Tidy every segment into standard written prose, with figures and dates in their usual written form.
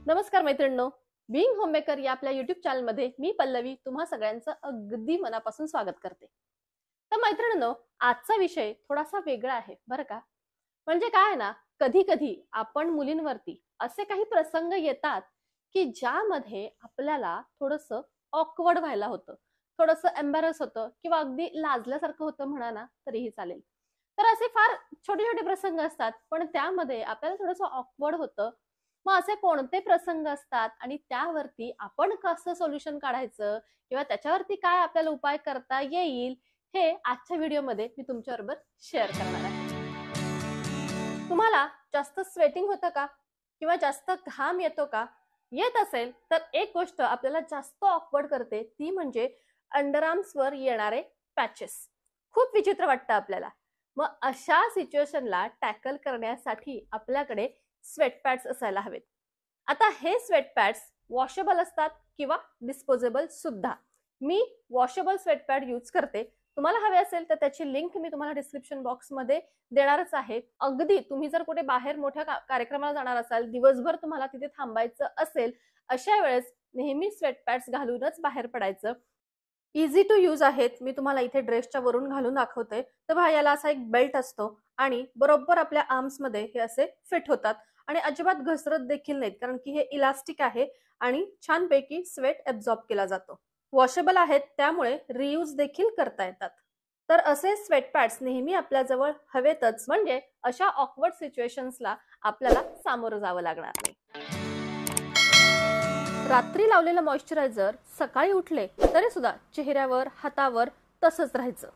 नमस्कार मैत्रिणींनो, being homemaker या आपल्या युट्यूब चॅनलमध्ये मी पल्लवी तुम्हा सगळ्यांचं अगदी मनापासून स्वागत करते. तर मैत्रिणींनो, आजचा विषय थोडासा वेगळा आहे बरं का. म्हणजे काय आहे ना, कधी कधी आपण मुलींवरती असे काही प्रसंग येतात की ज्यामध्ये आपल्याला थोडंसं ऑकवर्ड व्हायला होतं, थोडंसं एम्बॅरस होतं किंवा अगदी लाजल्यासारखं होतं म्हणा ना तरीही चालेल. तर असे फार छोटे छोटे प्रसंग असतात, पण त्यामध्ये आपल्याला थोडंसं ऑकवर्ड होतं. मग असे कोणते प्रसंग असतात आणि त्यावरती आपण कसं सोल्युशन काढायचं किंवा त्याच्यावरती काय आपल्याला उपाय करता येईल, हे आजच्या व्हिडिओमध्ये मी तुमच्याबरोबर शेअर करणार आहे. तुम्हाला जास्त स्वेटिंग होतं का किंवा जास्त घाम येतो का? येत असेल तर एक गोष्ट आपल्याला जास्त ऑकवर्ड करते, ती म्हणजे अंडरआर्म्सवर येणारे पॅचेस. खूप विचित्र वाटतं आपल्याला. मग अशा सिच्युएशनला टॅकल करण्यासाठी आपल्याकडे स्वेट पॅड्स असायला हवेत. आता हे स्वेट पॅड्स वॉशेबल असतात किंवा डिस्पोजेबल सुद्धा. मी वॉशेबल स्वेट पॅड यूज करते. तुम्हाला हवे असेल तर त्याची लिंक मी तुम्हाला डिस्क्रिप्शन बॉक्समध्ये देणारच आहे. अगदी तुम्ही जर कुठे बाहेर मोठ्या कार्यक्रमाला जाणार असाल, दिवसभर तुम्हाला तिथे थांबायचं असेल, अशा वेळेस नेहमी स्वेट पॅड्स घालूनच बाहेर पडायचं. इझी टू यूज आहेत. मी तुम्हाला इथे ड्रेसच्या वरून घालून दाखवते. तर पहा, याला असा एक बेल्ट असतो आणि बरोबर आपल्या आर्म्स मध्ये हे असे फिट होतात आणि अजिबात घसरत देखील नाहीत, कारण की हे इलास्टिक आहे आणि छानपैकी स्वेट ऍब्झॉर्ब केला जातो. वॉशेबल आहेत, त्यामुळे रियूज देखील करता येतात. तर असे स्वेट पॅड्स नेहमी आपल्याजवळ हवेतच, म्हणजे अशा ऑकवर्ड सिच्युएशन्सला आपल्याला सामोरं जावं लागणार नाही. रात्री लावलेलं मॉइश्चरायझर सकाळी उठले तरी सुद्धा चेहऱ्यावर, हातावर तसंच राहायचं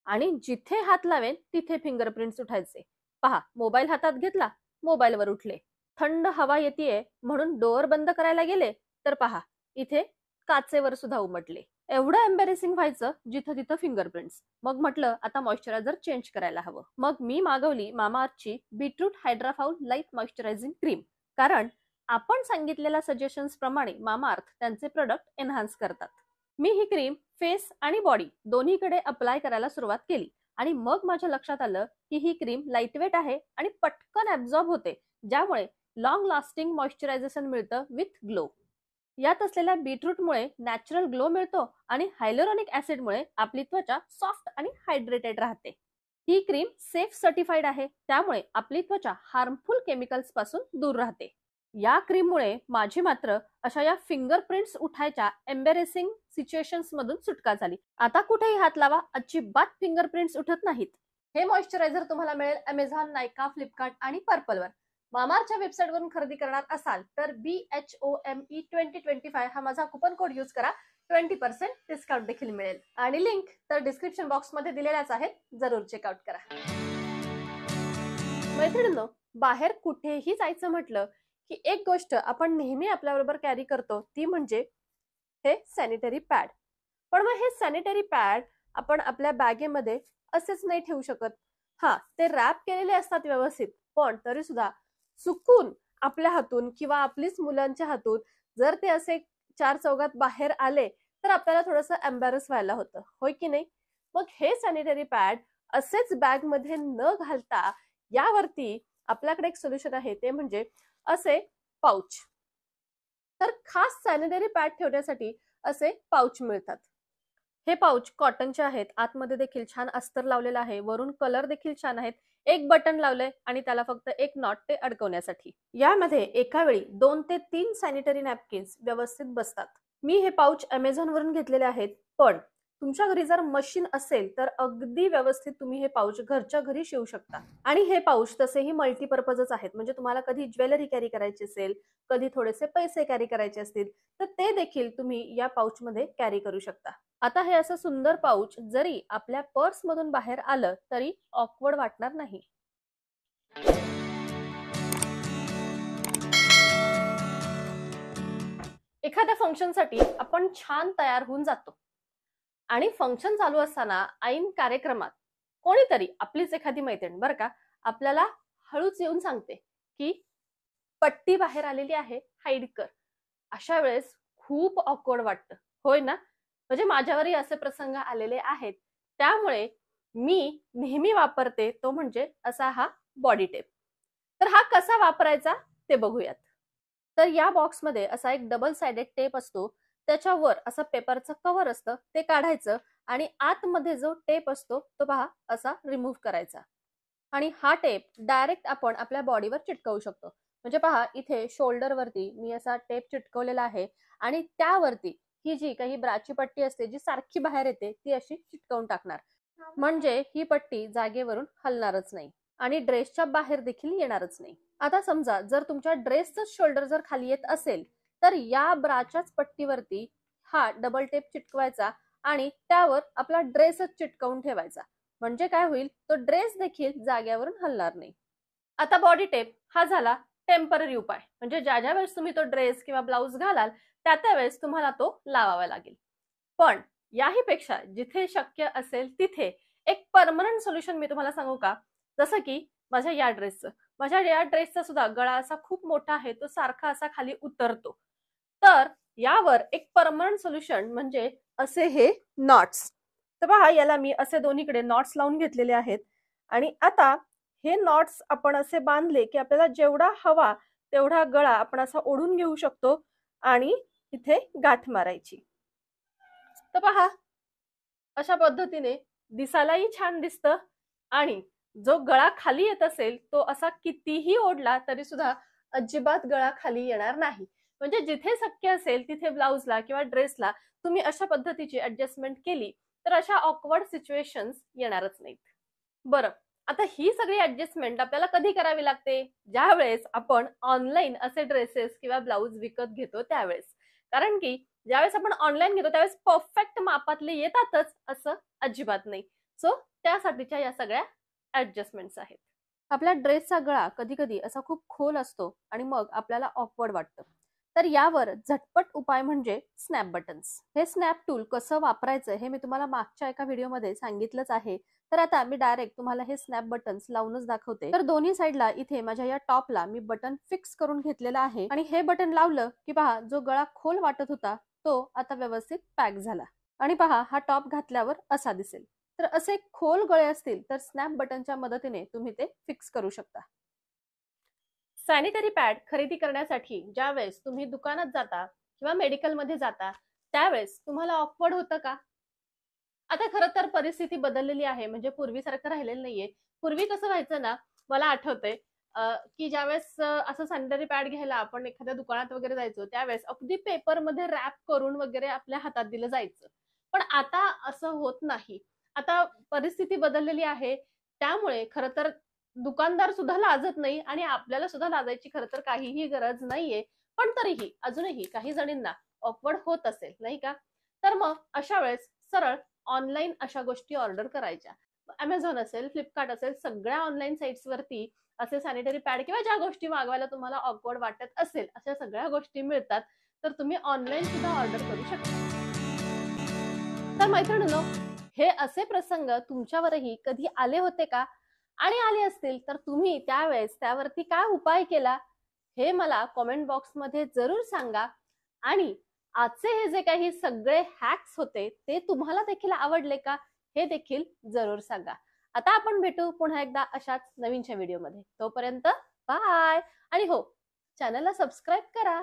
आणि जिथे हात लावेन तिथे फिंगरप्रिंट्स उठायचे. पहा, मोबाईल हातात घेतला, मोबाईलवर उठले. थंड हवा येतेय म्हणून डोअर बंद करायला गेले तर पहा, इथे काचेवर सुद्धा उमटले. एवढं एम्बॅरेसिंग व्हायचं जिथं तिथं फिंगरप्रिंट्स. मग म्हटलं आता मॉइश्चरायझर चेंज करायला हवं. मग मी मागवली मामाअर्थची बीटरूट हायड्रा फाऊल लाईट मॉइश्चरायझिंग क्रीम. कारण आपण सांगितलेल्या सजेशन्स प्रमाणे मामाअर्थ त्यांचे प्रोडक्ट एनहान्स करतात. मी ही क्रीम फेस आणि बॉडी दोन्हीकडे अप्लाय करायला सुरुवात केली आणि मग माझ्या लक्षात आलं की ही क्रीम लाईटवेट आहे आणि पटकन ऍब्झॉर्ब होते, ज्यामुळे लॉंग लास्टिंग मॉइश्चरायझेशन मिळतं विथ ग्लो. यात असलेल्या बीटरूटमुळे नॅचरल ग्लो मिळतो आणि हायलोरॉनिक ऍसिडमुळे आपली त्वचा सॉफ्ट आणि हायड्रेटेड राहते. ही क्रीम सेफ सर्टिफाईड आहे, त्यामुळे आपली त्वचा हार्मफुल केमिकल्स पासून दूर राहते. या क्रीममुळे माझी मात्र अशा या फिंगरप्रिंट्स उठायच्या एम्बॅरेसिंग सिच्युएशन्स मधून सुटका झाली. आता कुठेही हात लावा, अजिबात फिंगरप्रिंट्स उठत नाहीत. हे मॉइश्चरायझर तुम्हाला मिळेल अमेझॉन, नायका, फ्लिपकार्ट आणि पर्पलवर. मामाअर्थच्या वेबसाईटवरून खरेदी करणार असाल तर BHOME 2025 हा माझा कुपन कोड यूज करा. 20% डिस्काउंट देखील मिळेल आणि लिंक तर डिस्क्रिप्शन बॉक्समध्ये दिलेल्याच आहेत, जरूर चेकआउट करा. मैत्रिणींनो, बाहेर कुठेही जायचं म्हटलं की एक गोष्ट आपण नेहमी आपल्याबरोबर कॅरी करतो, ती म्हणजे हे सॅनिटरी पॅड. पण मग हे सॅनिटरी पॅड आपण आपल्या बॅगेमध्ये असेच नाही ठेवू शकत. हा, ते रॅप केलेले असतात व्यवस्थित, पण तरी सुद्धा चुकून आपल्या हातून किंवा आपलीच मुलांच्या हातून जर ते असे चार चौघात बाहेर आले तर आपल्याला थोडंसं एम्बॅरस व्हायला होतं, होय की नाही? मग हे सॅनिटरी पॅड असेच बॅग मध्ये न घालता यावरती आपल्याकडे एक सोल्युशन आहे, ते म्हणजे असे पाउच. तर खास सॅनिटरी पॅड ठेवण्यासाठी असे पाउच मिळतात. हे पाउच कॉटनचे आहेत, आतमध्ये देखील छान अस्तर लावलेलं आहे, वरून कलर देखील छान आहेत. एक बटन लावलंय आणि त्याला फक्त एक नॉट ते अडकवण्यासाठी. यामध्ये एका वेळी 2 ते 3 सॅनिटरी नॅपकिन्स व्यवस्थित बसतात. मी हे पाउच अमेझॉन वरून घेतलेले आहेत, पण तुमच्या घरी जर मशीन असेल तर अगदी व्यवस्थित तुम्ही हे पाउच घरच्या घरी शिवू शकता. आणि हे पाउच तसेही मल्टीपर्पजच आहेत, म्हणजे तुम्हाला कधी ज्वेलरी कॅरी करायची असेल, कधी थोडेसे पैसे कॅरी करायचे असतील तर ते देखील तुम्ही या पाउच मध्ये कॅरी करू शकता. आता हे असं सुंदर पाउच जरी आपल्या पर्स मधून बाहेर आलं तरी ऑकवर्ड वाटणार नाही. एखाद्या फंक्शनसाठी आपण छान तयार होऊन जातो आणि फंक्शन चालू असताना ऐन कार्यक्रमात कोणीतरी, आपलीच एखादी मैत्रीण बरं का, आपल्याला हळूच येऊन सांगते की पट्टी बाहेर आलेली आहे, हाईड कर. अशा वेळेस खूप ऑकवर्ड वाटतं, होय ना? म्हणजे माझ्यावरही असे प्रसंग आलेले आहेत. त्यामुळे मी नेहमी वापरते तो म्हणजे असा हा बॉडी टेप. तर हा कसा वापरायचा ते बघूयात. तर या बॉक्समध्ये असा एक डबल साइडेड टेप असतो, त्याच्यावर असं पेपरचं कव्हर असतं, ते काढायचं आणि आतमध्ये जो टेप असतो तो पहा असा रिमूव्ह करायचा आणि हा टेप डायरेक्ट आपण आपल्या बॉडीवर चिटकवू शकतो. म्हणजे पहा इथे शोल्डर वरती मी असा टेप चिटकवलेला आहे आणि त्यावरती ही जी काही ब्राची पट्टी असते जी सारखी बाहेर येते ती अशी चिटकवून टाकणार. म्हणजे ही पट्टी जागेवरून हलणारच नाही आणि ड्रेसच्या बाहेर देखील येणारच नाही. आता समजा जर तुमच्या ड्रेसचं शोल्डर जर खाली येत असेल तर या ब्राच्याच पट्टीवरती हा डबल टेप चिटकवायचा आणि त्यावर आपला ड्रेसच चिटकवून ठेवायचा. म्हणजे काय होईल, तो ड्रेस देखील जागेवरून हलणार नाही. आता बॉडी टेप हा झाला टेम्पररी उपाय, म्हणजे ज्या ज्या वेळेस तुम्ही तो ड्रेस किंवा ब्लाउज घालाल त्या वेळेस तुम्हाला तो लावावा लागेल. पण याही पेक्षा जिथे शक्य असेल तिथे एक परमनंट सोल्युशन मी तुम्हाला सांगू का? जसं की माझ्या या ड्रेसचा सुद्धा गळा असा खूप मोठा आहे, तो सारखा असा खाली उतरतो. तर यावर एक परमनंट सोल्युशन म्हणजे असे हे नॉट्स. तर पहा याला मी असे दोन्हीकडे नॉट्स लावून घेतलेले आहेत आणि आता हे नॉट्स आपण असे बांधले की आपल्याला जेवढा हवा तेवढा गळा आपण असा ओढून घेऊ शकतो आणि इथे गाठ मारायची. तर पहा अशा पद्धतीने दिसायलाही छान दिसतं आणि जो गळा खाली येत असेल तो असा कितीही ओढला तरी सुद्धा अजिबात गळा खाली येणार नाही. म्हणजे जिथे शक्य असेल तिथे ब्लाउजला किंवा ड्रेसला तुम्ही अशा पद्धतीची ऍडजस्टमेंट केली तर अशा ऑकवर्ड सिच्युएशन्स येणारच नाहीत. बरं, आता ही सगळी ऍडजस्टमेंट आपल्याला कधी करावी लागते? ज्या वेळेस आपण ऑनलाईन असे ड्रेसेस किंवा ब्लाउज विकत घेतो त्यावेळेस. कारण की ज्यावेळेस आपण ऑनलाईन घेतो त्यावेळेस परफेक्ट मापातले येतातच असं अजिबात नाही. सो त्यासाठीच्या या सगळ्या ऍडजस्टमेंट्स आहेत. आपल्या ड्रेसचा गळा कधी कधी असा खूप खोल असतो आणि मग आपल्याला ऑकवर्ड वाटतं. तर यावर झटपट उपाय म्हणजे स्नॅप बटन्स. हे स्नॅप टूल कसं वापरायचं हे मी तुम्हाला मागच्या एका व्हिडिओमध्ये सांगितलंच आहे. तर आता मी डायरेक्ट तुम्हाला हे स्नॅप बटन्स लावूनच दाखवते. तर दोन्ही साईडला इथे माझ्या या टॉपला मी बटन फिक्स करून घेतलेलं आहे आणि हे बटन लावलं की पहा जो गळा खोल वाटत होता तो आता व्यवस्थित पॅक झाला आणि पहा हा टॉप घातल्यावर असा दिसेल. तर असे खोल गळे असतील तर स्नॅप बटनच्या मदतीने तुम्ही ते फिक्स करू शकता. सॅनिटरी पॅड खरेदी करण्यासाठी ज्या वेळेस तुम्ही दुकानात जाता किंवा मेडिकलमध्ये जाता त्यावेळेस तुम्हाला ऑकवर्ड होतं का? आता खरं तर परिस्थिती बदललेली आहे, म्हणजे पूर्वीसारखं राहिलेलं नाहीये. पूर्वी कसं व्हायचं ना, मला आठवतंय की ज्यावेळेस असं सॅनिटरी पॅड घ्यायला आपण एखाद्या दुकानात वगैरे जायचो त्यावेळेस अगदी पेपरमध्ये रॅप करून वगैरे आपल्या हातात दिलं जायचं. पण आता असं होत नाही. आता परिस्थिती बदललेली आहे. त्यामुळे खरं तर दुकानदार सुद्धा लाजत नाही आणि आपल्याला सुद्धा लाजायची खरं तर काहीही गरज नाहीये. पण तरीही अजूनही काही जणींना ऑकवर्ड होत असेल, नाही का? तर मग अशा वेळेस सरळ ऑनलाईन अशा गोष्टी ऑर्डर करायच्या. Amazon असेल, फ्लिपकार्ट असेल, सगळ्या ऑनलाईन साइट्स वरती असे सॅनिटरी पॅड किंवा ज्या गोष्टी मागवायला तुम्हाला ऑकवर्ड वाटत असेल अशा सगळ्या गोष्टी मिळतात. तर तुम्ही ऑनलाईन सुद्धा ऑर्डर करू शकता. तर मैत्रिणींनो, हे असे प्रसंग तुमच्यावरही कधी आले होते का? आणि आले असतील तर तुम्ही त्यावेळेस त्यावरती काय उपाय केला हे मला कमेंट बॉक्समध्ये जरूर सांगा. आणि आजचे हे जे काही सगळे हॅक्स होते ते तुम्हाला देखील आवडले का हे देखील जरूर सांगा. आता आपण भेटू पुन्हा एकदा अशाच नवीनच्या व्हिडिओमध्ये. तोपर्यंत बाय. आणि हो, चॅनलला सबस्क्राईब करा.